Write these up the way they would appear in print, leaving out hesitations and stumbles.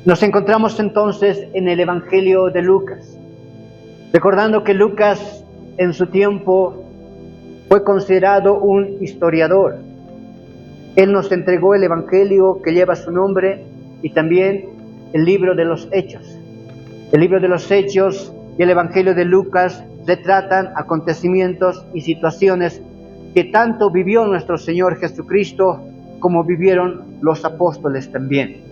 Nos encontramos entonces en el Evangelio de Lucas, recordando que Lucas en su tiempo fue considerado un historiador. Él nos entregó el Evangelio que lleva su nombre y también el libro de los Hechos. El libro de los Hechos y el Evangelio de Lucas retratan acontecimientos y situaciones que tanto vivió nuestro Señor Jesucristo como vivieron los apóstoles también.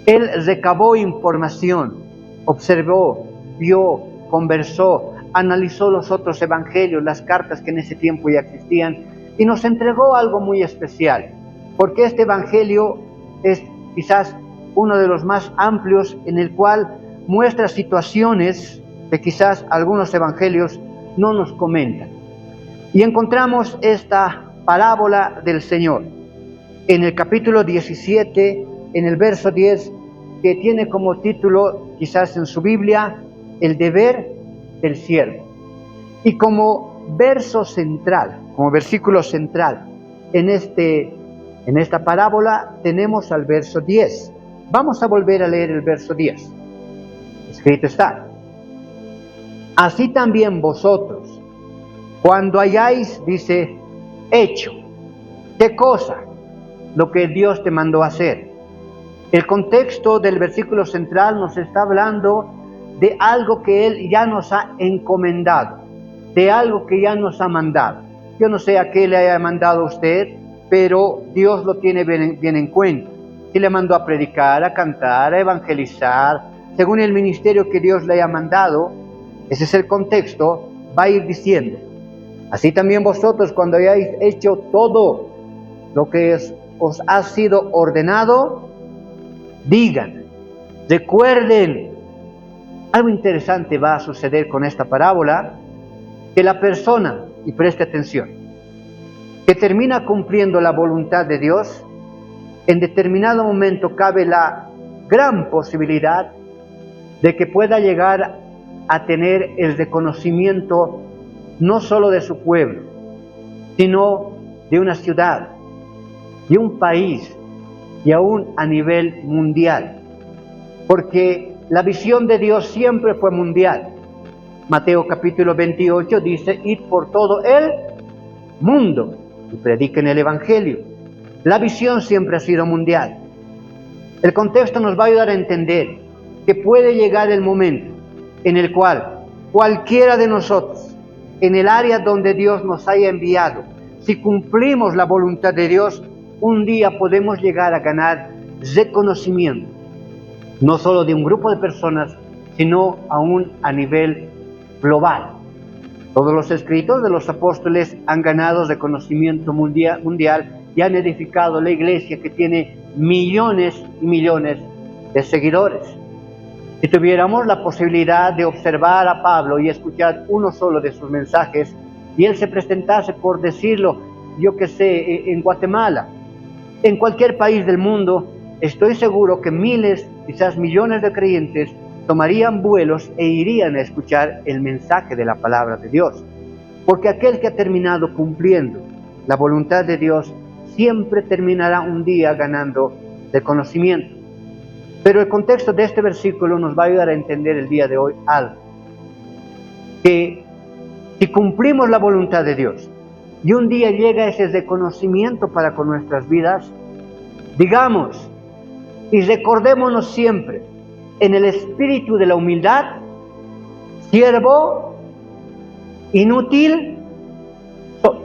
Él recabó información, observó, vio, conversó, analizó los otros evangelios, las cartas que en ese tiempo ya existían, y nos entregó algo muy especial, porque este evangelio es quizás uno de los más amplios, en el cual muestra situaciones que quizás algunos evangelios no nos comentan. Y encontramos esta parábola del Señor en el capítulo 17, en el verso 10, que tiene como título, quizás en su Biblia, el deber del siervo. Y como verso central, como versículo central, en esta parábola tenemos al verso 10. Vamos a volver a leer el verso 10. Escrito está: así también vosotros, cuando hayáis, dice, hecho, ¿qué cosa? Lo que Dios te mandó hacer. El contexto del versículo central nos está hablando de algo que Él ya nos ha encomendado, de algo que ya nos ha mandado. Yo no sé a qué le haya mandado a usted, pero Dios lo tiene bien en cuenta. Si le mandó a predicar, a cantar, a evangelizar, según el ministerio que Dios le haya mandado, ese es el contexto, va a ir diciendo: así también vosotros, cuando hayáis hecho todo lo que os ha sido ordenado, digan, recuerden. Algo interesante va a suceder con esta parábola, que la persona, y preste atención, que termina cumpliendo la voluntad de Dios, en determinado momento cabe la gran posibilidad de que pueda llegar a tener el reconocimiento no solo de su pueblo, sino de una ciudad, de un país y aún a nivel mundial, porque la visión de Dios siempre fue mundial. Mateo capítulo 28 dice: id por todo el mundo y prediquen el evangelio. La visión siempre ha sido mundial. El contexto nos va a ayudar a entender que puede llegar el momento en el cual cualquiera de nosotros, en el área donde Dios nos haya enviado, si cumplimos la voluntad de Dios, un día podemos llegar a ganar reconocimiento, no solo de un grupo de personas, sino aún a nivel global. Todos los escritos de los apóstoles han ganado reconocimiento mundial y han edificado la iglesia, que tiene millones y millones de seguidores. Si tuviéramos la posibilidad de observar a Pablo y escuchar uno solo de sus mensajes, y él se presentase, por decirlo, yo que sé, en Guatemala, en cualquier país del mundo, estoy seguro que miles, quizás millones de creyentes tomarían vuelos e irían a escuchar el mensaje de la palabra de Dios. Porque aquel que ha terminado cumpliendo la voluntad de Dios siempre terminará un día ganando reconocimiento. Pero el contexto de este versículo nos va a ayudar a entender el día de hoy algo. Que si cumplimos la voluntad de Dios y un día llega ese reconocimiento para con nuestras vidas, digamos y recordémonos siempre en el espíritu de la humildad: siervo inútil soy,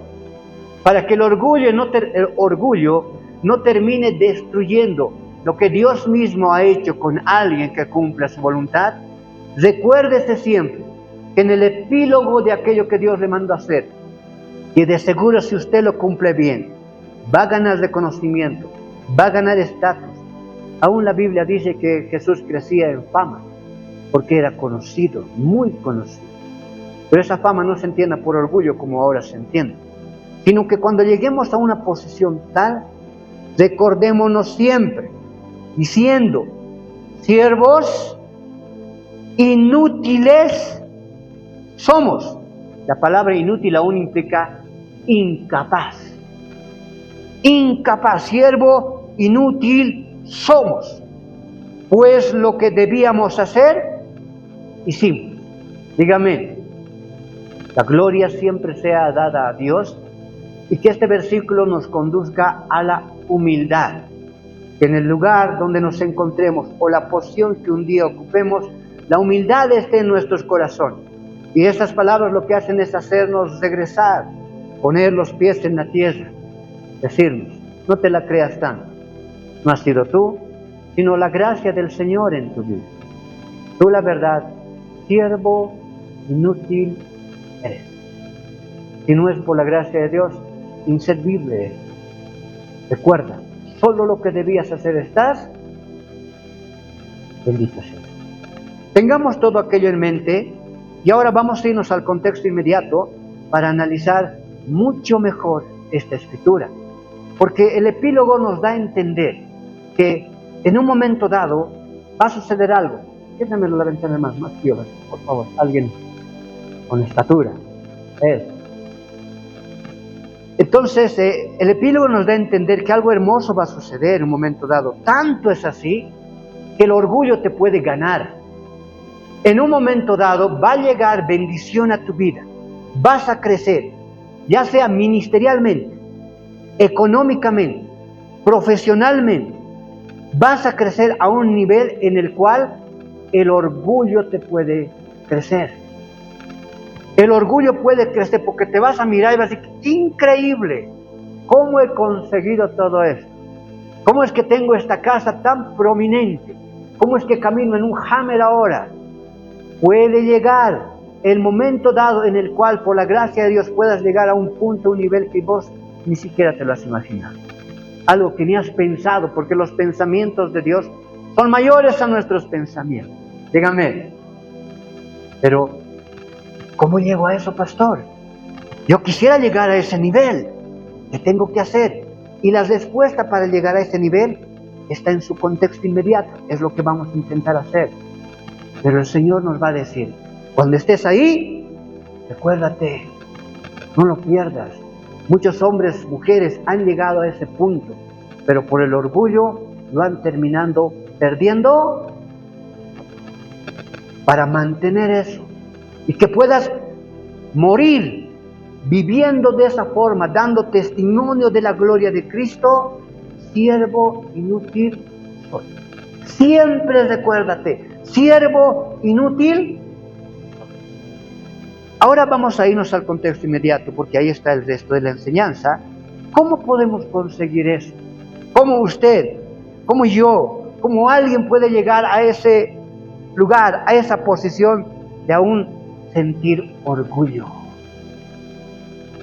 para que el orgullo no termine destruyendo lo que Dios mismo ha hecho con alguien que cumpla su voluntad. Recuérdese siempre que en el epílogo de aquello que Dios le mandó hacer, y de seguro si usted lo cumple bien, va a ganar reconocimiento, va a ganar estatus. Aún la Biblia dice que Jesús crecía en fama, porque era conocido, muy conocido. Pero esa fama no se entienda por orgullo como ahora se entiende, sino que cuando lleguemos a una posición tal, recordémonos siempre, diciendo: siervos inútiles somos. La palabra inútil aún implica incapaz. Incapaz, siervo inútil somos. pues lo que debíamos hacer, hicimos. Dígame, la gloria siempre sea dada a Dios y que este versículo nos conduzca a la humildad. Que en el lugar donde nos encontremos o la posición que un día ocupemos, la humildad esté en nuestros corazones. Y estas palabras lo que hacen es hacernos regresar, poner los pies en la tierra, decirnos, no te la creas tanto, no has sido tú, sino la gracia del Señor en tu vida. Tú, la verdad, siervo inútil eres. Si no es por la gracia de Dios, inservible eres. Recuerda, solo lo que debías hacer estás, bendito sea. Tengamos todo aquello en mente y ahora vamos a irnos al contexto inmediato para analizar mucho mejor esta escritura. Porque el epílogo nos da a entender que en un momento dado va a suceder algo. Quédamelo la ventana más piola, por favor, alguien con estatura. Entonces, el epílogo nos da a entender que algo hermoso va a suceder en un momento dado. Tanto es así que el orgullo te puede ganar. En un momento dado va a llegar bendición a tu vida. Vas a crecer, ya sea ministerialmente, económicamente, profesionalmente. Vas a crecer a un nivel en el cual el orgullo te puede crecer. El orgullo puede crecer porque te vas a mirar y vas a decir, increíble, ¿cómo he conseguido todo esto? ¿Cómo es que tengo esta casa tan prominente? ¿Cómo es que camino en un Hammer ahora? Puede llegar el momento dado en el cual por la gracia de Dios puedas llegar a un punto, un nivel que vos ni siquiera te lo has imaginado. Algo que ni has pensado, porque los pensamientos de Dios son mayores a nuestros pensamientos. Dígame, pero ¿cómo llego a eso, pastor? Yo quisiera llegar a ese nivel. ¿Qué tengo que hacer? Y la respuesta para llegar a ese nivel está en su contexto inmediato. Es lo que vamos a intentar hacer. Pero el Señor nos va a decir, cuando estés ahí, recuérdate, no lo pierdas. Muchos hombres, mujeres han llegado a ese punto, pero por el orgullo lo han terminado perdiendo. Para mantener eso y que puedas morir viviendo de esa forma, dando testimonio de la gloria de Cristo, siervo inútil soy. Siempre recuérdate, siervo inútil. Ahora vamos a irnos al contexto inmediato, porque ahí está el resto de la enseñanza. ¿Cómo podemos conseguir eso? ¿Cómo usted, como yo, como alguien puede llegar a ese lugar, a esa posición de aún sentir orgullo?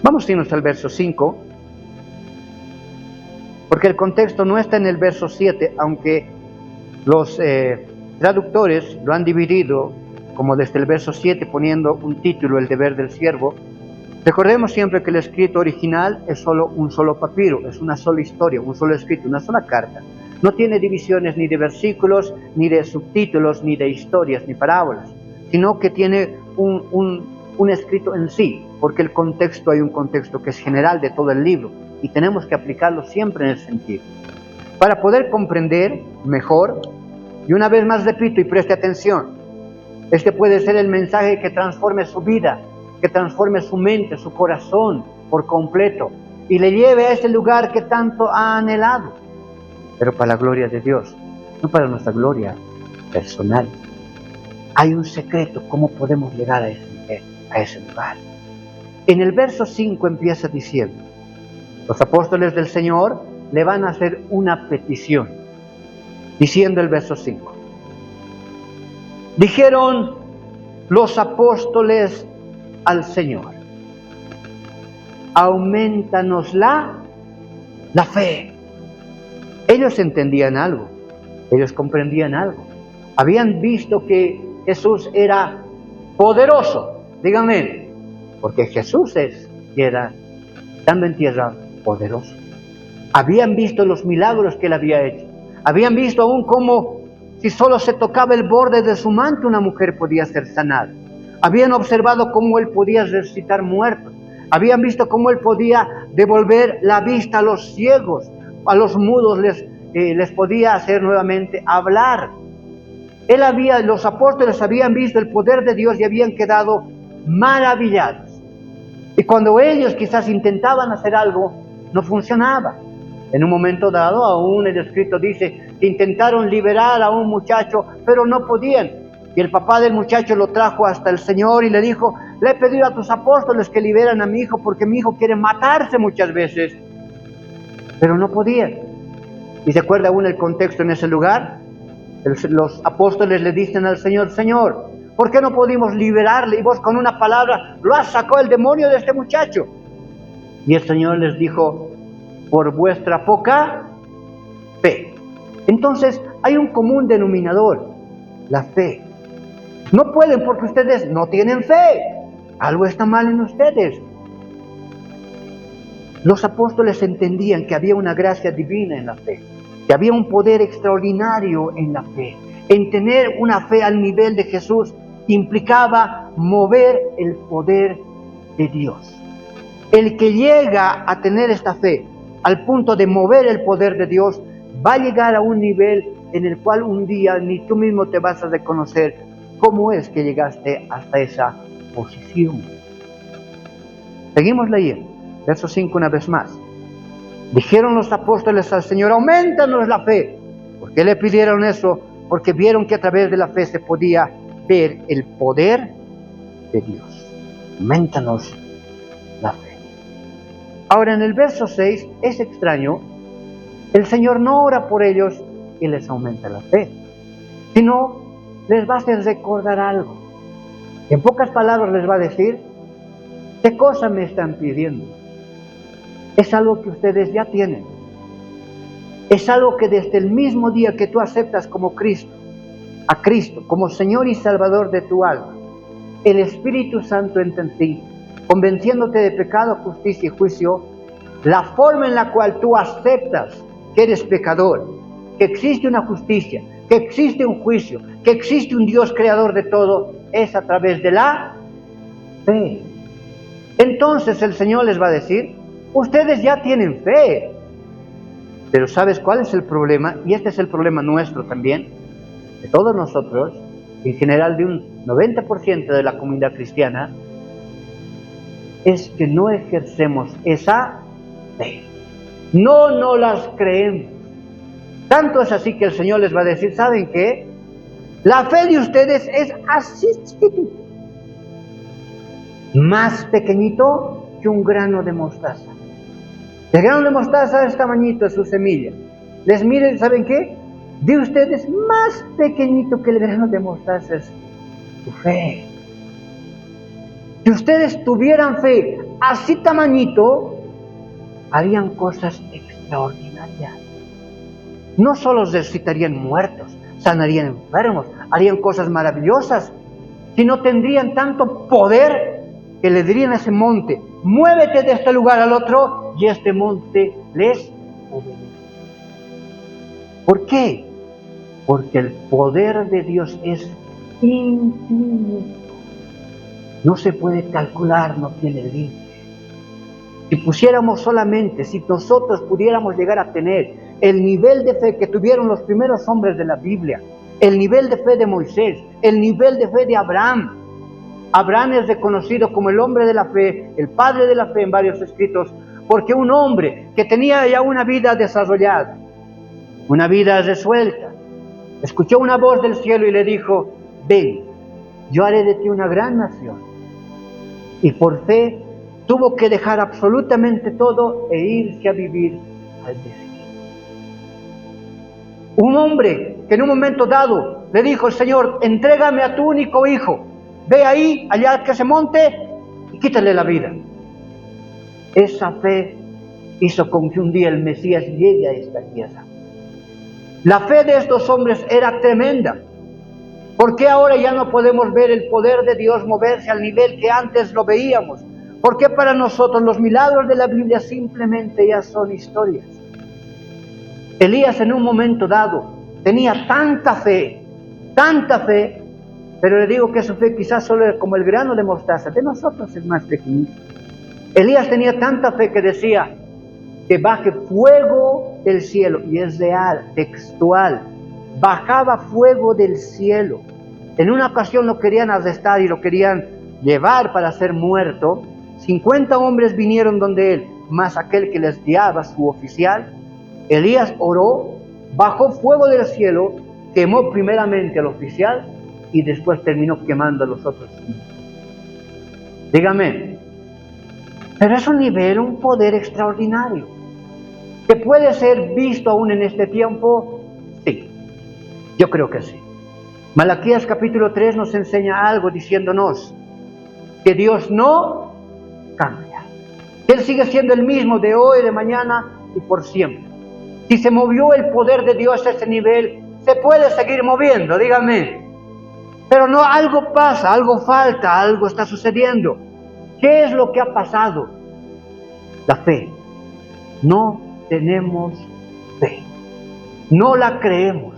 Vamos a irnos al verso 5, porque el contexto no está en el verso 7, aunque los traductores lo han dividido como desde el verso 7, poniendo un título, el deber del siervo. Recordemos siempre que el escrito original es solo un solo papiro, es una sola historia, un solo escrito, una sola carta. No tiene divisiones ni de versículos, ni de subtítulos, ni de historias, ni parábolas, sino que tiene un escrito en sí, porque el contexto, hay un contexto que es general de todo el libro, y tenemos que aplicarlo siempre en el sentido. Para poder comprender mejor, y una vez más repito y preste atención, este puede ser el mensaje que transforme su vida, que transforme su mente, su corazón por completo, y le lleve a ese lugar que tanto ha anhelado, pero para la gloria de Dios, no para nuestra gloria personal. Hay un secreto, cómo podemos llegar a ese lugar. En el verso 5 empieza diciendo, los apóstoles del Señor le van a hacer una petición, diciendo el verso 5. Dijeron los apóstoles al Señor, aumentanos la fe. Ellos entendían algo, ellos comprendían algo. Habían visto que Jesús era poderoso, díganme, porque Jesús era, estando en tierra, poderoso. Habían visto los milagros que él había hecho. Habían visto aún cómo, si solo se tocaba el borde de su manto, una mujer podía ser sanada. Habían observado cómo él podía resucitar muertos. Habían visto cómo él podía devolver la vista a los ciegos, a los mudos les podía hacer nuevamente hablar. Los apóstoles habían visto el poder de Dios y habían quedado maravillados. Y cuando ellos quizás intentaban hacer algo, no funcionaba. En un momento dado, aún el escrito dice que intentaron liberar a un muchacho, pero no podían. Y el papá del muchacho lo trajo hasta el Señor y le dijo: le he pedido a tus apóstoles que liberan a mi hijo porque mi hijo quiere matarse muchas veces. Pero no podían. ¿Y se acuerda aún el contexto en ese lugar? Los apóstoles le dicen al Señor: Señor, ¿por qué no pudimos liberarle? Y vos con una palabra lo has sacado el demonio de este muchacho. Y el Señor les dijo: por vuestra poca fe. Entonces hay un común denominador: la fe. No pueden porque ustedes no tienen fe. Algo está mal en ustedes. Los apóstoles entendían que había una gracia divina en la fe, que había un poder extraordinario en la fe. En tener una fe al nivel de Jesús implicaba mover el poder de Dios. El que llega a tener esta fe al punto de mover el poder de Dios va a llegar a un nivel en el cual un día ni tú mismo te vas a reconocer cómo es que llegaste hasta esa posición. Seguimos leyendo, verso 5 una vez más. Dijeron los apóstoles al Señor: aumentanos la fe. ¿Por qué le pidieron eso? Porque vieron que a través de la fe se podía ver el poder de Dios. Aumentanos la fe. Ahora en el verso 6 es extraño. El Señor no ora por ellos y les aumenta la fe, sino les va a hacer recordar algo. En pocas palabras les va a decir: ¿qué cosa me están pidiendo? Es algo que ustedes ya tienen. Es algo que desde el mismo día que tú aceptas como a Cristo como Señor y Salvador de tu alma, el Espíritu Santo entra en ti, convenciéndote de pecado, justicia y juicio. La forma en la cual tú aceptas que eres pecador, que existe una justicia, que existe un juicio, que existe un Dios creador de todo, es a través de la fe. Entonces el Señor les va a decir: ustedes ya tienen fe. Pero ¿sabes cuál es el problema? Y este es el problema nuestro también, de todos nosotros, en general de un 90% de la comunidad cristiana, es que no ejercemos esa fe. No las creemos. Tanto es así que el Señor les va a decir: ¿saben qué? La fe de ustedes es así chiquitito, más pequeñito que un grano de mostaza. El grano de mostaza es tamañito, es su semilla. Les miren, ¿saben qué? De ustedes más pequeñito que el grano de mostaza es su fe. Si ustedes tuvieran fe así tamañito, harían cosas extraordinarias. No solo resucitarían muertos, sanarían enfermos, harían cosas maravillosas, sino tendrían tanto poder que le dirían a ese monte: muévete de este lugar al otro, y este monte les obedece. ¿Por qué? Porque el poder de Dios es infinito. No se puede calcular, no tiene límite. Si pusiéramos solamente, si nosotros pudiéramos llegar a tener el nivel de fe que tuvieron los primeros hombres de la Biblia, el nivel de fe de Moisés, el nivel de fe de Abraham. Abraham es reconocido como el hombre de la fe, el padre de la fe en varios escritos, porque un hombre que tenía ya una vida desarrollada, una vida resuelta, escuchó una voz del cielo y le dijo: ven, yo haré de ti una gran nación. Y por fe tuvo que dejar absolutamente todo e irse a vivir al desierto. Un hombre que en un momento dado le dijo: el Señor, entrégame a tu único hijo, ve ahí, allá que se monte, y quítale la vida. Esa fe hizo con que un día el Mesías llegue a esta tierra. La fe de estos hombres era tremenda. ¿Por qué ahora ya no podemos ver el poder de Dios moverse al nivel que antes lo veíamos? ¿Por qué para nosotros los milagros de la Biblia simplemente ya son historias? Elías en un momento dado tenía tanta fe, pero le digo que su fe quizás solo era como el grano de mostaza. De nosotros es más pequeñito. Elías tenía tanta fe que decía que baje fuego del cielo, y es real, textual. bajaba fuego del cielo. En una ocasión lo querían arrestar y lo querían llevar para ser muerto. 50 hombres vinieron donde él, más aquel que les guiaba, su oficial. Elías oró, bajó fuego del cielo, quemó primeramente al oficial y después terminó quemando a los otros 5. Dígame, pero es un nivel, un poder extraordinario, que puede ser visto aún en este tiempo. Sí, yo creo que sí. Malaquías capítulo 3 nos enseña algo diciéndonos que Dios no cambia. Él sigue siendo el mismo de hoy, de mañana y por siempre. Si se movió el poder de Dios a ese nivel, se puede seguir moviendo, dígame. Pero no, algo pasa, algo falta, algo está sucediendo. ¿Qué es lo que ha pasado? La fe. No tenemos fe. No la creemos.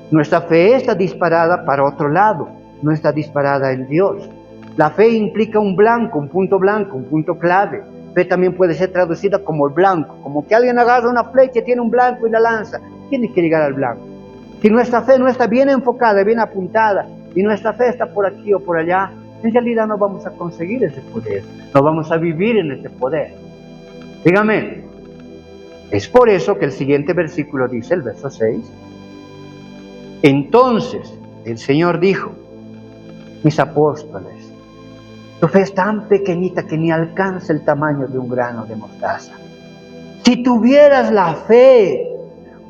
Nuestra fe está disparada para otro lado, no está disparada en Dios. La fe implica un blanco, un punto clave. Fe también puede ser traducida como el blanco, como que alguien agarra una flecha, tiene un blanco y la lanza. Tiene que llegar al blanco. Si nuestra fe no está bien enfocada, bien apuntada, y nuestra fe está por aquí o por allá, en realidad no vamos a conseguir ese poder, no vamos a vivir en ese poder. Dígame, es por eso que el siguiente versículo dice, el verso 6, entonces el Señor dijo, mis apóstoles, tu fe es tan pequeñita que ni alcanza el tamaño de un grano de mostaza. Si tuvieras la fe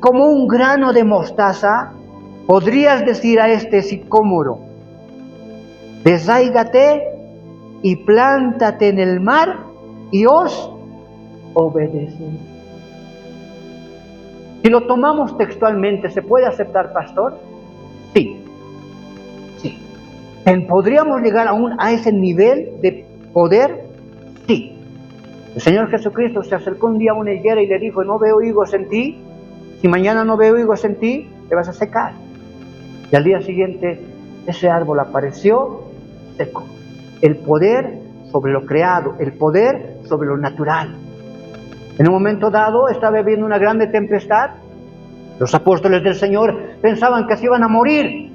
como un grano de mostaza, podrías decir a este sicómoro, desarráigate y plántate en el mar y os obedeceré. Si lo tomamos textualmente, ¿se puede aceptar, pastor? Sí. Sí. ¿Podríamos llegar aún a ese nivel de poder? Sí. El Señor Jesucristo se acercó un día a una higuera y le dijo, no veo higos en ti. Si mañana no veo higos en ti, te vas a secar. Y al día siguiente, ese árbol apareció seco. El poder sobre lo creado, el poder sobre lo natural. En un momento dado, estaba habiendo una grande tempestad. Los apóstoles del Señor pensaban que se iban a morir.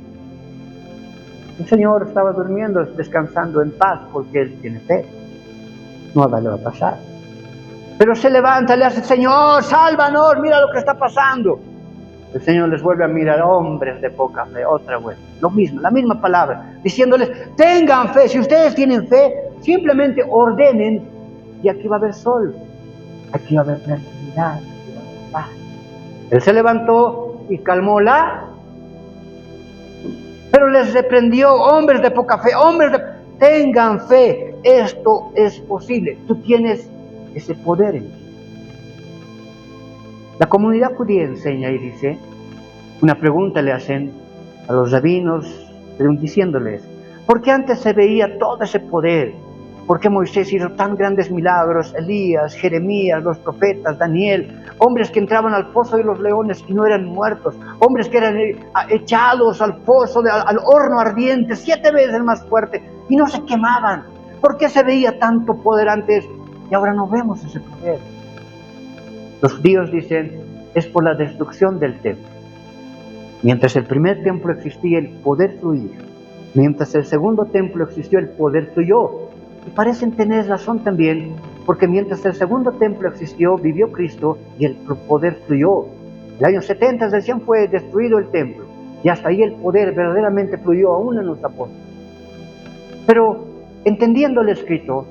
El Señor estaba durmiendo, descansando en paz, porque Él tiene fe. Nada le va a pasar. Pero se levanta, le hace, Señor, sálvanos, mira lo que está pasando. El Señor les vuelve a mirar, hombres de poca fe, otra vez. Lo mismo, la misma palabra, diciéndoles, tengan fe. Si ustedes tienen fe, simplemente ordenen y aquí va a haber sol. Aquí va a haber tranquilidad, aquí va a haber paz. Él se levantó y calmó pero les reprendió, hombres de poca fe, tengan fe, esto es posible, tú tienes ese poder en ti. La comunidad judía enseña y dice, una pregunta le hacen a los rabinos, diciéndoles, ¿por qué antes se veía todo ese poder? ¿Por qué Moisés hizo tan grandes milagros? Elías, Jeremías, los profetas, Daniel, hombres que entraban al foso de los leones y no eran muertos, hombres que eran echados al foso, al horno ardiente, 7 veces más fuerte, y no se quemaban. ¿Por qué se veía tanto poder antes y ahora no vemos ese poder? Los judíos dicen, es por la destrucción del templo. Mientras el primer templo existía, el poder fluía. Mientras el segundo templo existió, el poder fluyó. Y parecen tener razón también, porque mientras el segundo templo existió, vivió Cristo y el poder fluyó. El año 70 recién fue destruido el templo, y hasta ahí el poder verdaderamente fluyó aún en los apóstoles. Pero, entendiendo el escrito,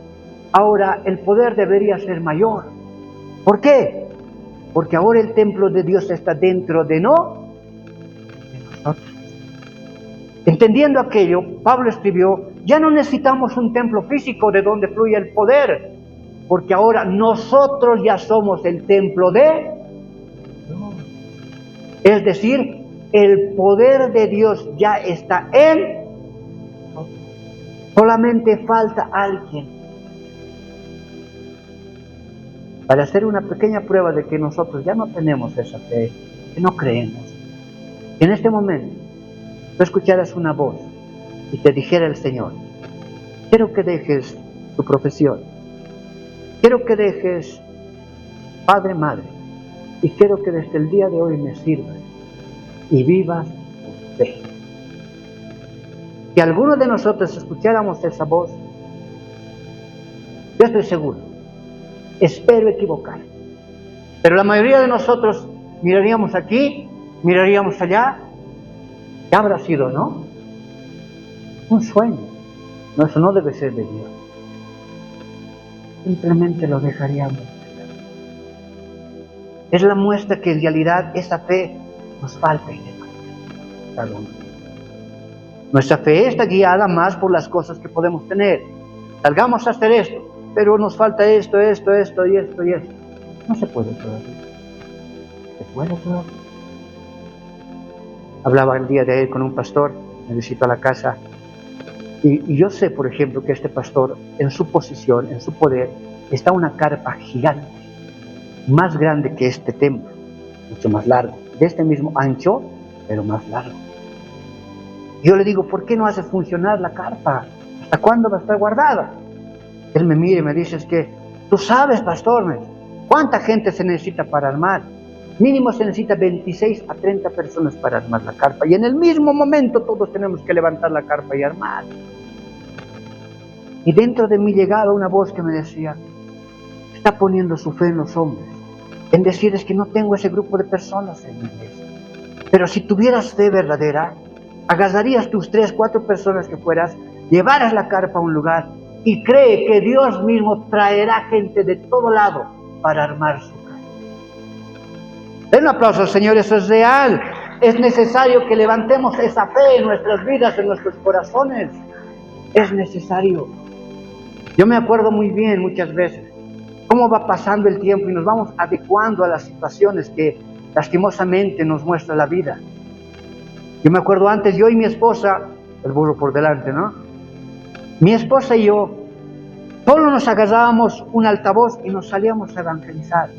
ahora el poder debería ser mayor. ¿Por qué? Porque ahora el templo de Dios está dentro de nosotros. Entendiendo aquello, Pablo escribió, ya no necesitamos un templo físico de donde fluye el poder, porque ahora nosotros ya somos el templo de Dios. Es decir, el poder de Dios ya está en nosotros. Solamente falta alguien para hacer una pequeña prueba de que nosotros ya no tenemos esa fe, que no creemos. En este momento, tú escucharas una voz y te dijera el Señor, quiero que dejes tu profesión, quiero que dejes padre, madre, y quiero que desde el día de hoy me sirvas y vivas Si alguno de nosotros escucháramos esa voz, yo estoy seguro, espero equivocar, pero la mayoría de nosotros miraríamos aquí, miraríamos allá. ¿Qué habrá sido, no? Un sueño. No, eso no debe ser de Dios. Simplemente lo dejaríamos. Es la muestra que en realidad esa fe nos falta y demás. Nuestra fe está guiada más por las cosas que podemos tener. Salgamos a hacer esto, pero nos falta esto y esto. No se puede todavía. ¿Se puede todavía? Hablaba el día de ayer con un pastor, me visitó a la casa, y yo sé, por ejemplo, que este pastor, en su posición, en su poder, está una carpa gigante, más grande que este templo, mucho más largo, de este mismo ancho, pero más largo. Yo le digo, ¿por qué no hace funcionar la carpa? ¿Hasta cuándo va a estar guardada? Él me mira y me dice, es que tú sabes, pastor, ¿cuánta gente se necesita para armar? Mínimo se necesita 26 a 30 personas para armar la carpa. Y en el mismo momento todos tenemos que levantar la carpa y armar. Y dentro de mí llegaba una voz que me decía, está poniendo su fe en los hombres. En decir, es que no tengo ese grupo de personas en mi iglesia. Pero si tuvieras fe verdadera, agarrarías tus 3, 4 personas que fueras, llevaras la carpa a un lugar y cree que Dios mismo traerá gente de todo lado para armar su casa. Den un aplauso, Señor, eso es real. Es necesario que levantemos esa fe en nuestras vidas, en nuestros corazones. Es necesario. Yo me acuerdo muy bien muchas veces cómo va pasando el tiempo y nos vamos adecuando a las situaciones que lastimosamente nos muestra la vida. Yo me acuerdo antes, yo y mi esposa, el burro por delante, ¿no? Mi esposa y yo solo nos agarrábamos un altavoz y nos salíamos a evangelizar.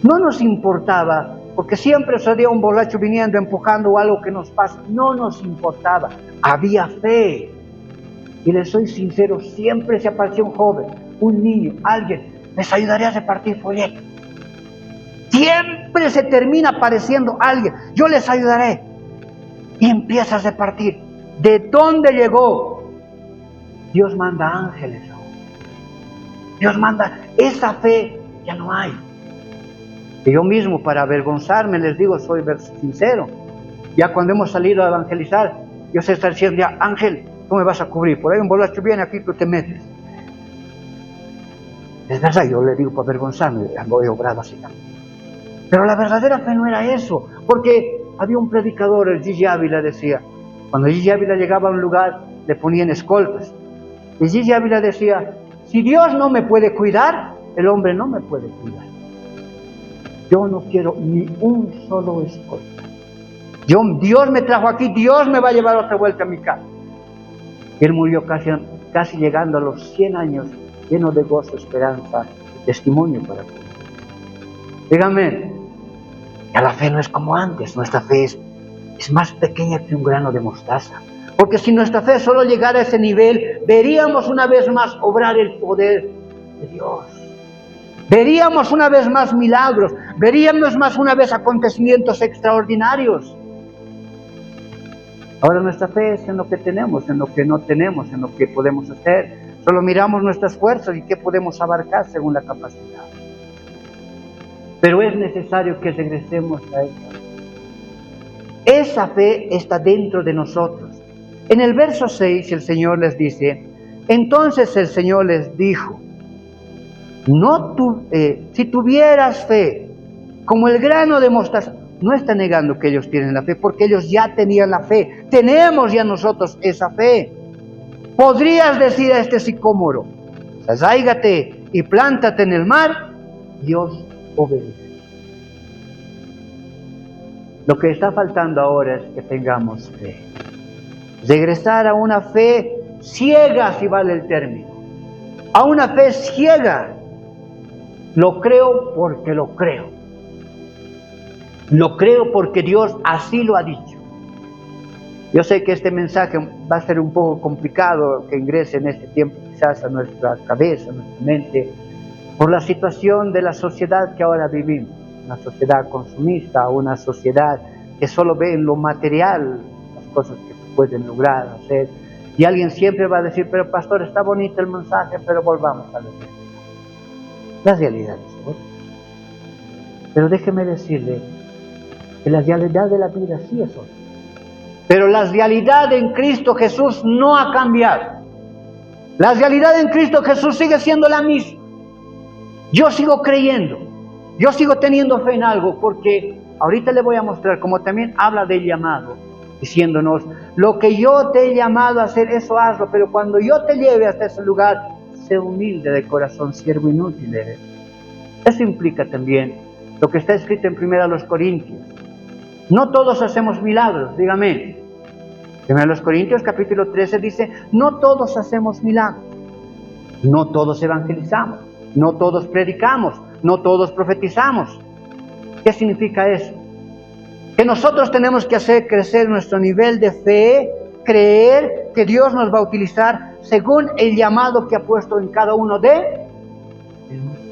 No nos importaba, porque siempre salía un borracho viniendo, empujando o algo que nos pasa. No nos importaba. Había fe. Y les soy sincero, siempre se aparecía un joven, un niño, alguien, les ayudaría a repartir folletos. Siempre se termina apareciendo alguien, yo les ayudaré. Y empieza a repartir. ¿De dónde llegó? Dios manda ángeles. Dios manda, esa fe ya no hay. Y yo mismo, para avergonzarme, les digo, soy sincero. Ya cuando hemos salido a evangelizar, yo sé estar diciendo, ya, Ángel, tú me vas a cubrir. Por ahí un borracho viene, aquí tú te metes. Es verdad, yo le digo para avergonzarme, he obrado así también. Pero la verdadera fe no era eso, porque había un predicador, el Gigi Ávila, decía, cuando Gigi Ávila llegaba a un lugar, le ponían escoltas. Y Gigi Ávila decía, si Dios no me puede cuidar, el hombre no me puede cuidar. Yo no quiero ni un solo escolta. Dios me trajo aquí, Dios me va a llevar otra vuelta a mi casa. Él murió casi llegando a los 100 años, lleno de gozo, esperanza y testimonio para todos. Díganme, ya la fe no es como antes, nuestra fe es más pequeña que un grano de mostaza. Porque si nuestra fe solo llegara a ese nivel, veríamos una vez más obrar el poder de Dios. Veríamos una vez más milagros, veríamos más una vez acontecimientos extraordinarios. Ahora nuestra fe es en lo que tenemos, en lo que no tenemos, en lo que podemos hacer. Solo miramos nuestras fuerzas y qué podemos abarcar según la capacidad. Pero es necesario que regresemos a esa fe. Esa fe está dentro de nosotros. En el verso 6 el Señor les dice, entonces el Señor les dijo, si tuvieras fe como el grano de mostaza, no está negando que ellos tienen la fe, porque ellos ya tenían la fe. Tenemos ya nosotros esa fe. Podrías decir a este sicómoro, arráigate y plántate en el mar, Dios obedece. Lo que está faltando ahora es que tengamos fe. Regresar a una fe ciega, si vale el término. A una fe ciega. Lo creo porque lo creo. Lo creo porque Dios así lo ha dicho. Yo sé que este mensaje va a ser un poco complicado que ingrese en este tiempo quizás a nuestra cabeza, a nuestra mente, por la situación de la sociedad que ahora vivimos. Una sociedad consumista, una sociedad que solo ve en lo material las cosas que pueden lograr hacer. Y alguien siempre va a decir, pero pastor, está bonito el mensaje, pero volvamos a la realidad. Las realidades, ¿no? Pero déjeme decirle que la realidad de la vida sí es otra. Pero la realidad en Cristo Jesús no ha cambiado. La realidad en Cristo Jesús sigue siendo la misma. Yo sigo creyendo, yo sigo teniendo fe en algo, porque ahorita le voy a mostrar, como también habla del llamado, diciéndonos, lo que yo te he llamado a hacer, eso hazlo, pero cuando yo te lleve hasta ese lugar, sé humilde de corazón, siervo inútil eres. Eso implica también lo que está escrito en 1 Corintios. No todos hacemos milagros, dígame. 1 Corintios capítulo 13 dice, no todos hacemos milagros, no todos evangelizamos, no todos predicamos, no todos profetizamos. ¿Qué significa eso? Que nosotros tenemos que hacer crecer nuestro nivel de fe, creer que Dios nos va a utilizar según el llamado que ha puesto en cada uno de nosotros.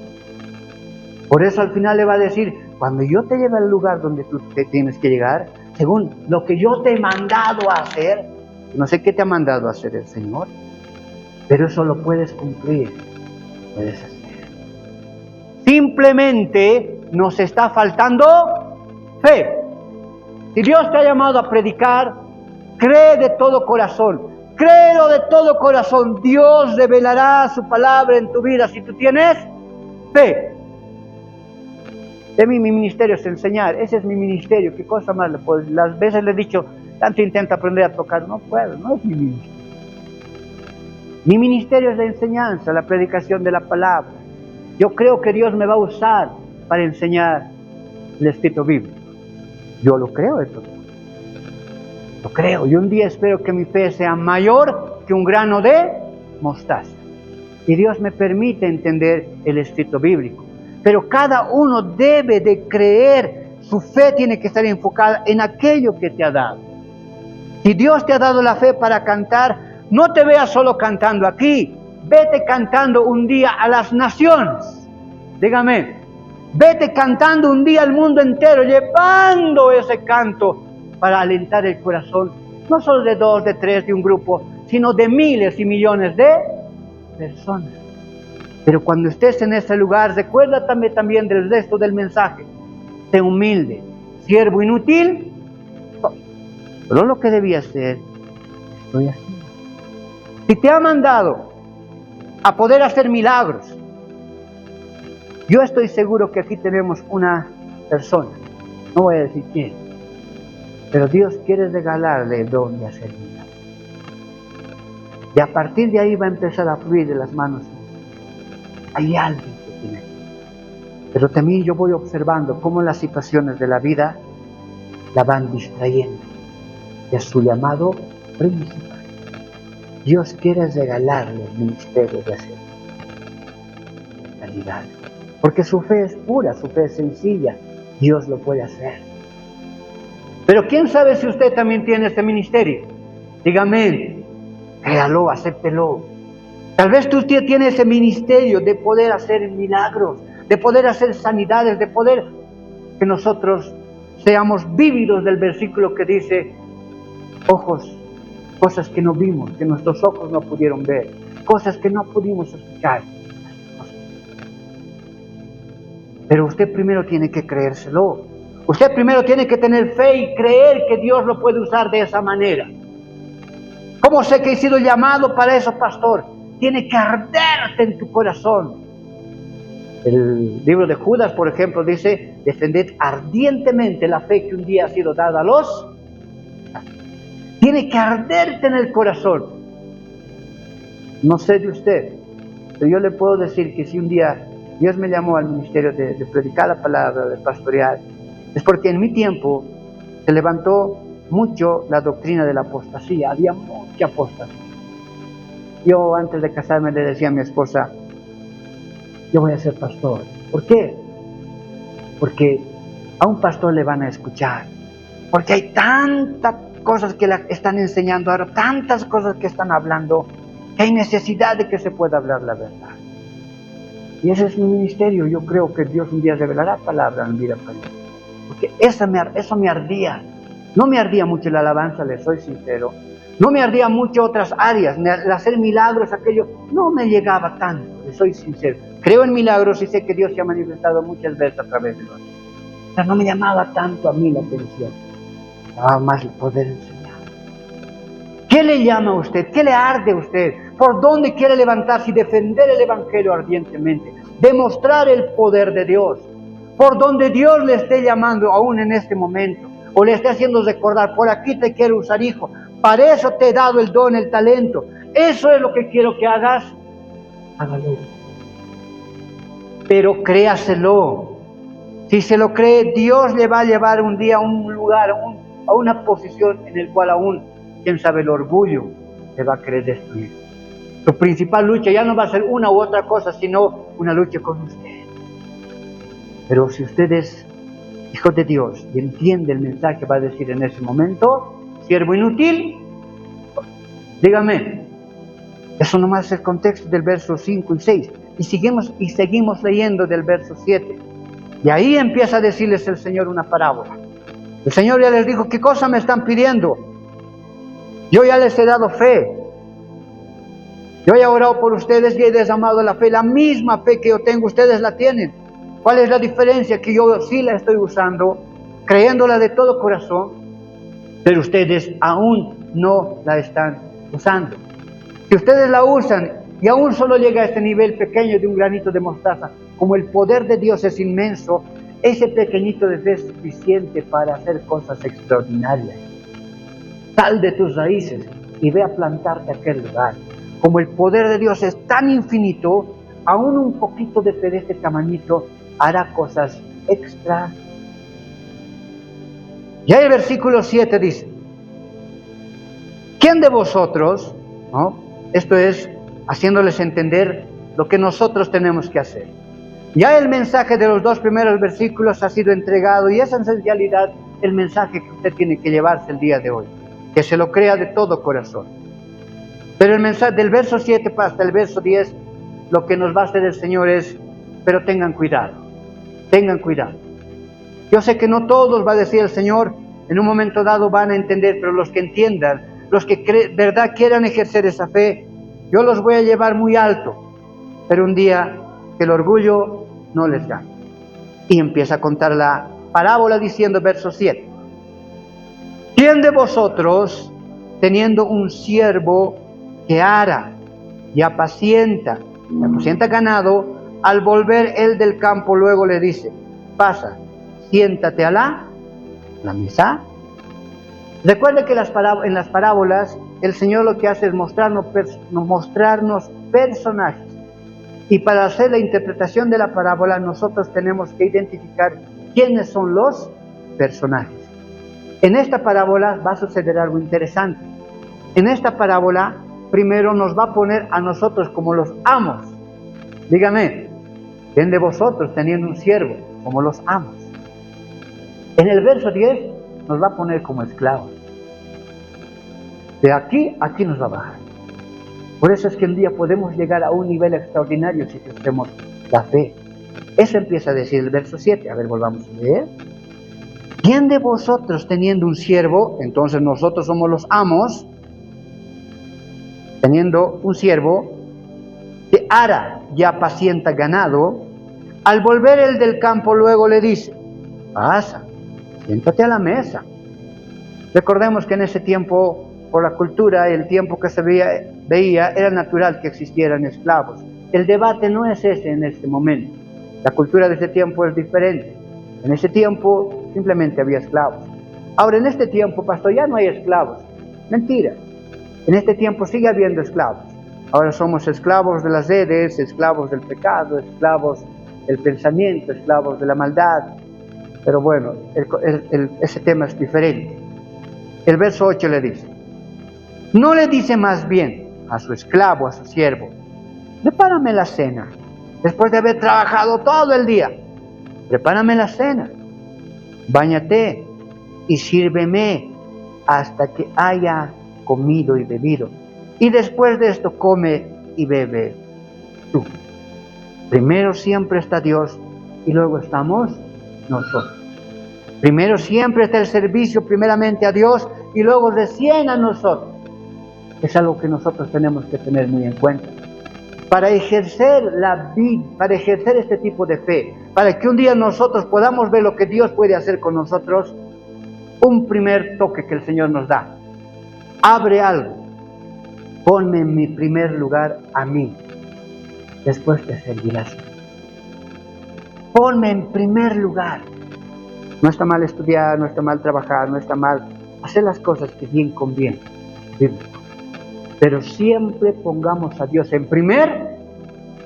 Por eso al final le va a decir, cuando yo te lleve al lugar donde tú te tienes que llegar, según lo que yo te he mandado a hacer, no sé qué te ha mandado a hacer el Señor, pero eso lo puedes cumplir, puedes hacer. Simplemente nos está faltando fe. Si Dios te ha llamado a predicar, cree de todo corazón, créelo de todo corazón. Dios revelará su palabra en tu vida si tú tienes fe. De mí, mi ministerio es enseñar, ese es mi ministerio. ¿Qué cosa más le puedo? Las veces le he dicho, tanto intento aprender a tocar, no puedo, no es mi ministerio. Mi ministerio es la enseñanza, la predicación de la palabra. Yo creo que Dios me va a usar para enseñar el escrito bíblico. Yo lo creo de todo. Lo creo. Y un día espero que mi fe sea mayor que un grano de mostaza. Y Dios me permite entender el escrito bíblico. Pero cada uno debe de creer, su fe tiene que estar enfocada en aquello que te ha dado. Si Dios te ha dado la fe para cantar, no te veas solo cantando aquí, vete cantando un día a las naciones. Dígame, vete cantando un día al mundo entero, llevando ese canto para alentar el corazón, no solo de 2, de 3, de un grupo, sino de miles y millones de personas. Pero cuando estés en ese lugar, recuerda también del resto del mensaje. Sé humilde, siervo inútil. Pero lo que debía hacer, estoy haciendo. Si te ha mandado a poder hacer milagros, yo estoy seguro que aquí tenemos una persona, no voy a decir quién, pero Dios quiere regalarle el don de hacer milagros. Y a partir de ahí va a empezar a fluir de las manos. Hay alguien que tiene. Pero también yo voy observando cómo las situaciones de la vida la van distrayendo de su llamado principal. Dios quiere regalarle el ministerio de hacer calidad. Porque su fe es pura, su fe es sencilla. Dios lo puede hacer. Pero quién sabe si usted también tiene este ministerio. Dígame, créalo, acéptelo. Tal vez tú tienes ese ministerio de poder hacer milagros, de poder hacer sanidades, de poder que nosotros seamos vívidos del versículo que dice, ojos, cosas que no vimos, que nuestros ojos no pudieron ver, cosas que no pudimos escuchar. Pero usted primero tiene que creérselo. Usted primero tiene que tener fe y creer que Dios lo puede usar de esa manera. ¿Cómo sé que he sido llamado para eso, pastor? Tiene que arderte en tu corazón. El libro de Judas, por ejemplo, dice, defended ardientemente la fe que un día ha sido dada a los. Tiene que arderte en el corazón. No sé de usted, pero yo le puedo decir que si un día Dios me llamó al ministerio de predicar la palabra, de pastorear, es porque en mi tiempo se levantó mucho la doctrina de la apostasía. Había mucha apostasía. Yo antes de casarme le decía a mi esposa, yo voy a ser pastor. ¿Por qué? Porque a un pastor le van a escuchar. Porque hay tantas cosas que le están enseñando ahora, tantas cosas que están hablando, que hay necesidad de que se pueda hablar la verdad. Y ese es mi ministerio. Yo creo que Dios un día revelará palabra en mi vida. Porque eso me ardía. No me ardía mucho la alabanza, le soy sincero. No me ardía mucho otras áreas, el hacer milagros, aquello, no me llegaba tanto, soy sincero. Creo en milagros y sé que Dios se ha manifestado muchas veces a través de nosotros. Pero no me llamaba tanto a mí la atención. Llamaba más el poder enseñar. ¿Qué le llama a usted? ¿Qué le arde a usted? ¿Por dónde quiere levantarse y defender el Evangelio ardientemente? Demostrar el poder de Dios. Por donde Dios le esté llamando aún en este momento. O le esté haciendo recordar, por aquí te quiero usar, hijo. Para eso te he dado el don, el talento. Eso es lo que quiero que hagas. Hágalo. Pero créaselo. Si se lo cree, Dios le va a llevar un día a un lugar, a una posición en el cual aún, quién sabe, el orgullo le va a querer destruir. Su principal lucha ya no va a ser una u otra cosa, sino una lucha con usted. Pero si usted es hijo de Dios y entiende el mensaje que va a decir en ese momento, siervo inútil, dígame. Eso nomás es el contexto del verso 5 y 6. Y seguimos leyendo del verso 7. Y ahí empieza a decirles el Señor una parábola. El Señor ya les dijo, ¿qué cosa me están pidiendo? Yo ya les he dado fe. Yo he orado por ustedes y he derramado la fe. La misma fe que yo tengo, ustedes la tienen. ¿Cuál es la diferencia? Que yo sí la estoy usando, creyéndola de todo corazón, pero ustedes aún no la están usando. Si ustedes la usan y aún solo llega a este nivel pequeño de un granito de mostaza, como el poder de Dios es inmenso, ese pequeñito de fe es suficiente para hacer cosas extraordinarias. Sal de tus raíces y ve a plantarte a aquel lugar. Como el poder de Dios es tan infinito, aún un poquito de fe de este tamañito hará cosas extra. Ya el versículo 7 dice, ¿quién de vosotros, ¿no? Esto es haciéndoles entender lo que nosotros tenemos que hacer. Ya el mensaje de los dos primeros versículos ha sido entregado y esa es en realidad el mensaje que usted tiene que llevarse el día de hoy, que se lo crea de todo corazón. Pero el mensaje del verso 7 hasta el verso 10, lo que nos va a hacer el Señor es, pero tengan cuidado, tengan cuidado. Yo sé que no todos, va a decir el Señor, en un momento dado van a entender, pero los que entiendan, los que verdad quieran ejercer esa fe, yo los voy a llevar muy alto, pero un día que el orgullo no les gane. Y empieza a contar la parábola diciendo, verso 7, ¿quién de vosotros, teniendo un siervo que ara y apacienta ganado, al volver él del campo luego le dice, pasa, siéntate a la mesa? Recuerde que en las parábolas el Señor lo que hace es mostrarnos personajes. Y para hacer la interpretación de la parábola nosotros tenemos que identificar quiénes son los personajes. En esta parábola va a suceder algo interesante. En esta parábola primero nos va a poner a nosotros como los amos. Dígame, ¿quién de vosotros teniendo un siervo como los amos? En el verso 10 nos va a poner como esclavos. De aquí nos va a bajar. Por eso es que un día podemos llegar a un nivel extraordinario si tenemos la fe. Eso empieza a decir el verso 7. A ver, volvamos a leer. ¿Quién de vosotros teniendo un siervo, entonces nosotros somos los amos, teniendo un siervo que ara y apacienta ganado, al volver él del campo luego le dice, pasa, siéntate a la mesa? Recordemos que en ese tiempo, por la cultura y el tiempo que se veía, era natural que existieran esclavos. El debate no es ese en este momento. La cultura de ese tiempo es diferente. En ese tiempo simplemente había esclavos. Ahora, en este tiempo, pastor, ya no hay esclavos. Mentira. En este tiempo sigue habiendo esclavos. Ahora somos esclavos de las redes, esclavos del pecado, esclavos del pensamiento, esclavos de la maldad. Pero bueno, ese tema es diferente. El verso 8 le dice, no le dice más bien a su esclavo, a su siervo, prepárame la cena, después de haber trabajado todo el día, prepárame la cena, báñate y sírveme hasta que haya comido y bebido, y después de esto come y bebe tú. Primero siempre está Dios y luego estamos nosotros. Primero siempre está el servicio primeramente a Dios y luego recién a nosotros. Es algo que nosotros tenemos que tener muy en cuenta. Para ejercer la vida, para ejercer este tipo de fe, para que un día nosotros podamos ver lo que Dios puede hacer con nosotros, un primer toque que el Señor nos da. Abre algo. Ponme en mi primer lugar a mí. Después te servirás. Ponme en primer lugar. No está mal estudiar, no está mal trabajar, no está mal hacer las cosas que bien conviene. Pero siempre pongamos a Dios en primer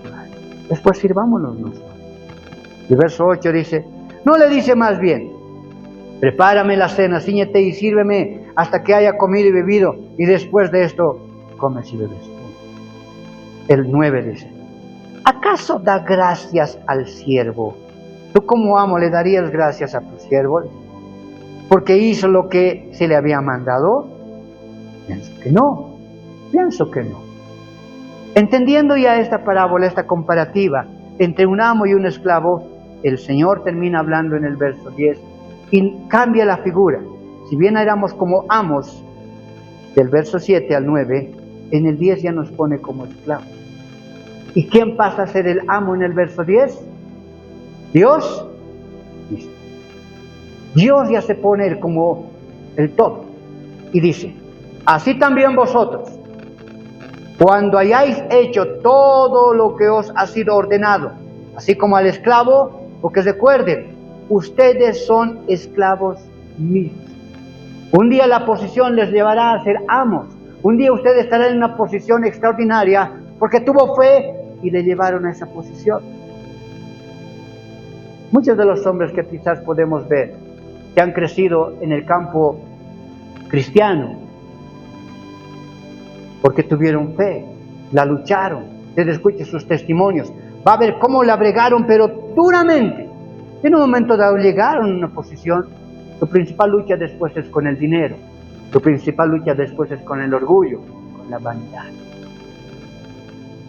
lugar. Después sirvámonos nosotros. El verso 8 dice, no le dice más bien, prepárame la cena, cíñete y sírveme hasta que haya comido y bebido, y después de esto, comes y bebes. El 9 dice, ¿acaso da gracias al siervo? ¿Tú como amo le darías gracias a tu siervo porque hizo lo que se le había mandado? Pienso que no. Entendiendo ya esta parábola, esta comparativa entre un amo y un esclavo, el Señor termina hablando en el verso 10 y cambia la figura. Si bien éramos como amos, del verso 7 al 9, en el 10 ya nos pone como esclavos. ¿Y quién pasa a ser el amo en el verso 10? Dios. Dios ya se pone como el todo. Y dice, así también vosotros, cuando hayáis hecho todo lo que os ha sido ordenado, así como al esclavo, porque recuerden, ustedes son esclavos míos. Un día la posición les llevará a ser amos. Un día ustedes estarán en una posición extraordinaria porque tuvo fe y le llevaron a esa posición. Muchos de los hombres que quizás podemos ver que han crecido en el campo cristiano porque tuvieron fe, la lucharon. Usted escuche sus testimonios, va a ver cómo la bregaron, pero duramente. En un momento dado llegaron a una posición. Su principal lucha después es con el dinero. Su principal lucha después es con el orgullo, con la vanidad.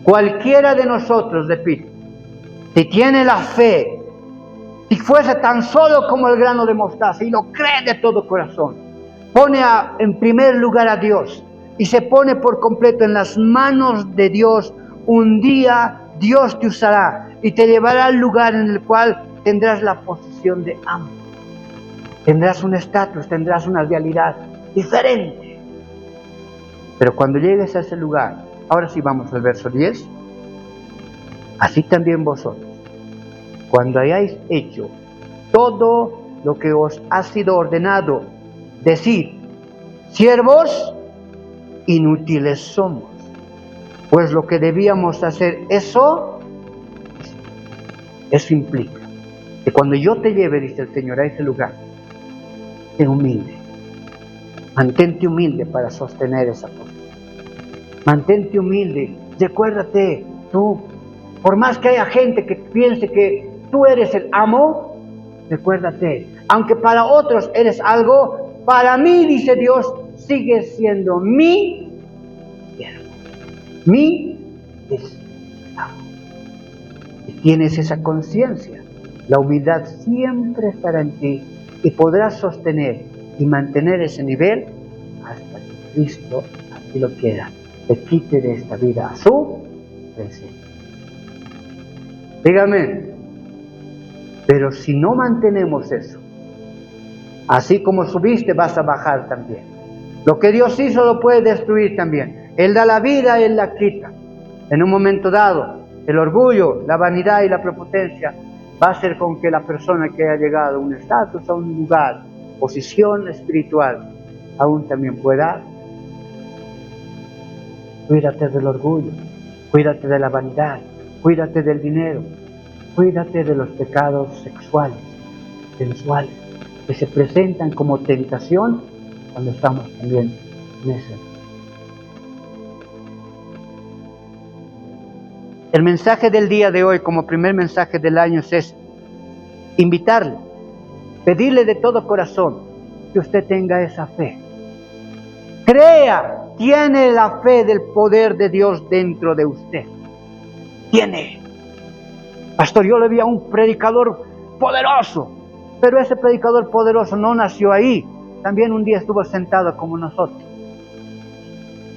Cualquiera de nosotros, repito, si tiene la fe, si fuese tan solo como el grano de mostaza y lo cree de todo corazón, pone en primer lugar a Dios y se pone por completo en las manos de Dios, un día Dios te usará y te llevará al lugar en el cual tendrás la posición de amo. Tendrás un estatus, tendrás una realidad diferente. Pero cuando llegues a ese lugar, ahora sí vamos al verso 10. Así también vosotros, cuando hayáis hecho todo lo que os ha sido ordenado, decid, siervos inútiles somos. Pues lo que debíamos hacer, eso implica que cuando yo te lleve, dice el Señor, a ese lugar, sé humilde. Mantente humilde para sostener esa posición. Mantente humilde. Recuérdate, tú, por más que haya gente que piense que tú eres el amo, recuérdate, aunque para otros eres algo, para mí, dice Dios, sigues siendo mi siervo. Mi esclavo. Y tienes esa conciencia. La humildad siempre estará en ti y podrás sostener y mantener ese nivel hasta que Cristo, así lo quiera, te quite de esta vida a su presencia. Dígame, pero si no mantenemos eso, así como subiste vas a bajar también. Lo que Dios hizo lo puede destruir también. Él da la vida, Él la quita. En un momento dado, el orgullo, la vanidad y la prepotencia va a hacer con que la persona que haya llegado a un estatus, a un lugar, posición espiritual, aún también pueda. Cuídate del orgullo, cuídate de la vanidad, cuídate del dinero, cuídate de los pecados sexuales, sensuales, que se presentan como tentación cuando estamos también en ese. El mensaje del día de hoy, como primer mensaje del año, es invitarle, pedirle de todo corazón que usted tenga esa fe. Crea, tiene la fe del poder de Dios dentro de usted. Tiene. Pastor, yo le vi a un predicador poderoso, pero ese predicador poderoso no nació ahí. También un día estuvo sentado como nosotros.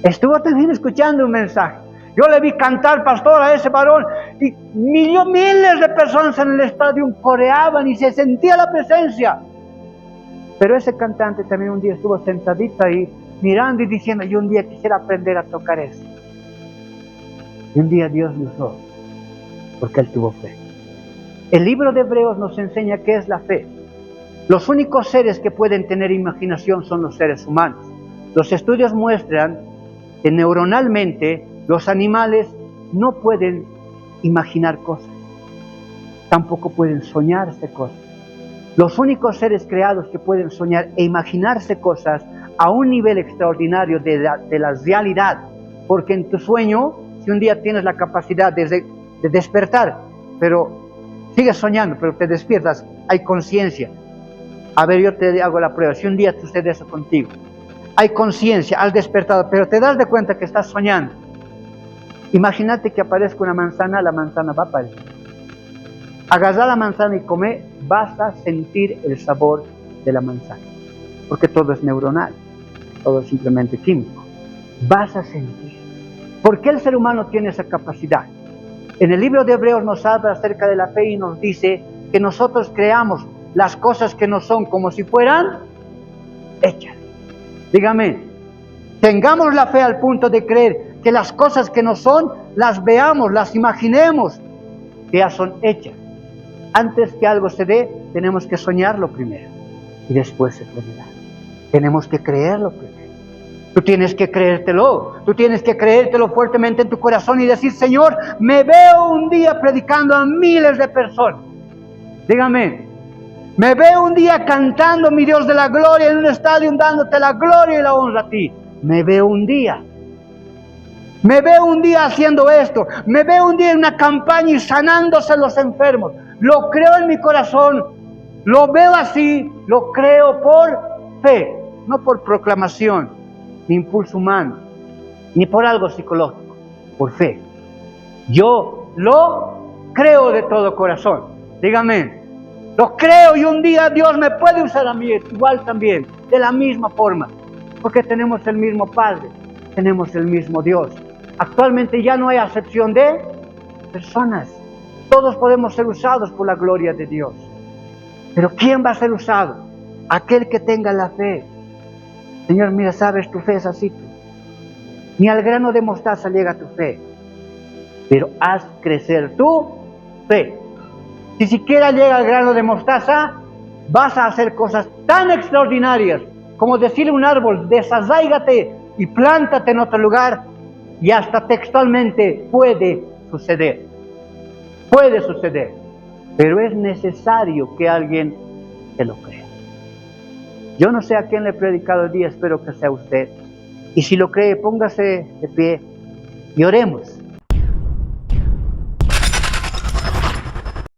Estuvo también escuchando un mensaje. Yo le vi cantar, pastor, a ese varón, y miles de personas en el estadio coreaban y se sentía la presencia. Pero ese cantante también un día estuvo sentadito ahí, mirando y diciendo, yo un día quisiera aprender a tocar eso. Y un día Dios lo usó, porque él tuvo fe. El libro de Hebreos nos enseña qué es la fe. Los únicos seres que pueden tener imaginación son los seres humanos. Los estudios muestran que neuronalmente los animales no pueden imaginar cosas, tampoco pueden soñarse cosas. Los únicos seres creados que pueden soñar e imaginarse cosas a un nivel extraordinario de la realidad, porque en tu sueño, si un día tienes la capacidad de despertar, pero sigues soñando, pero te despiertas, hay conciencia. A ver, yo te hago la prueba, si un día sucede eso contigo, hay conciencia, has despertado, pero te das de cuenta que estás soñando. Imagínate que aparezca una manzana, la manzana va a aparecer. Agarrar la manzana y comer, vas a sentir el sabor de la manzana, porque todo es neuronal, todo es simplemente químico. Vas a sentir. ¿Por qué el ser humano tiene esa capacidad? En el libro de Hebreos nos habla acerca de la fe y nos dice que nosotros creamos las cosas que no son como si fueran hechas. Dígame, tengamos la fe al punto de creer que las cosas que no son, las veamos, las imaginemos, que ya son hechas. Antes que algo se dé, tenemos que soñarlo primero y después se puede dar. Tenemos que creerlo primero. Tú tienes que creértelo, tú tienes que creértelo fuertemente en tu corazón y decir, Señor, me veo un día predicando a miles de personas. Dígame, me veo un día cantando, mi Dios de la gloria, en un estadio dándote la gloria y la honra a ti. Me veo un día. Me veo un día haciendo esto. Me veo un día en una campaña y sanándose los enfermos. Lo creo en mi corazón. Lo veo así. Lo creo por fe. No por proclamación, ni impulso humano, ni por algo psicológico. Por fe. Yo lo creo de todo corazón. Dígame. Lo creo y un día Dios me puede usar a mí igual también. De la misma forma. Porque tenemos el mismo Padre. Tenemos el mismo Dios. Actualmente ya no hay acepción de personas. Todos podemos ser usados por la gloria de Dios. Pero ¿quién va a ser usado? Aquel que tenga la fe. Señor, mira, sabes, tu fe es así. Ni al grano de mostaza llega tu fe. Pero haz crecer tu fe. Si siquiera llega al grano de mostaza, vas a hacer cosas tan extraordinarias como decirle a un árbol, desarráigate y plántate en otro lugar. Y hasta textualmente puede suceder. Puede suceder. Pero es necesario que alguien te lo crea. Yo no sé a quién le he predicado el día, espero que sea usted. Y si lo cree, póngase de pie y oremos.